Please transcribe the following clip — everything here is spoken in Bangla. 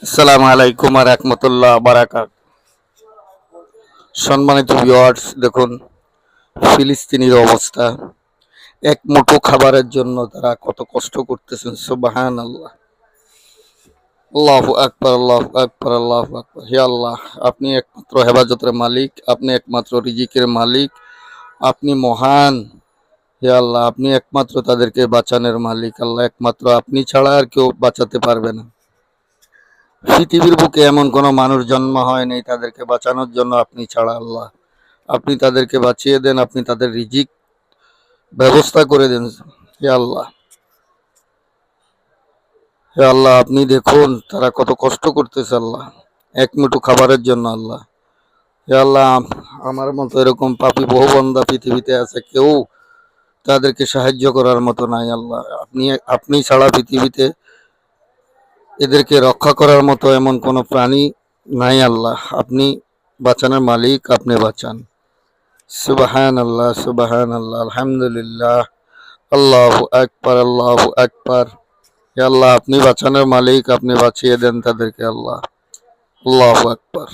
আসসালামু আলাইকুম ওয়া রাহমাতুল্লাহি ওয়া বারাকাতুহু। সম্মানিত ভিউয়ার্স, দেখুন ফিলিস্তিনির অবস্থা। এক মুঠো খাবারের জন্য তারা কত কষ্ট করতেছেন। সুবহানাল্লাহ, আল্লাহু আকবার, আল্লাহু আকবার, আল্লাহু আকবার। হে আল্লাহ, আপনি একমাত্র হেফাজতের মালিক, আপনি একমাত্র রিজিকের মালিক, আপনি মহান। হে আল্লাহ, আপনি একমাত্র তাদেরকে বাঁচানোর মালিক। আল্লাহ, একমাত্র আপনি ছাড়া আর কেউ বাঁচাতে পারবে না। পৃথিবীর বুকে এমন কোনো মানুষ জন্ম হয়নি তাদেরকে বাঁচানোর জন্য আপনি ছাড়া। আল্লাহ, আপনি তাদেরকে বাঁচিয়ে দেন, আপনি তাদের রিজিক ব্যবস্থা করে দেন। হে আল্লাহ, হে আল্লাহ, আপনি দেখুন তারা কত কষ্ট করতেছে আল্লাহ, এক মুঠো খাবারের জন্য। আল্লাহ, হে আল্লাহ, আমার মতো এরকম পাপী বহু বান্দা পৃথিবীতে আছে, কেউ তাদেরকে সাহায্য করার মতো নাই। আল্লাহ, আপনি ছাড়া পৃথিবীতে এদেরকে রক্ষা করার মতো এমন কোনো প্রাণী নাই। আল্লাহ, আপনি বাঁচানোর মালিক, আপনি বাঁচান। সুবহানাল্লাহ, সুবহানাল্লাহ, আলহামদুলিল্লাহ, আল্লাহু আকবার, আল্লাহু আকবার। হে আল্লাহ, আপনি বাঁচানোর মালিক, আপনি বাঁচিয়ে দেন তাদেরকে। আল্লাহ, আল্লাহু আকবার।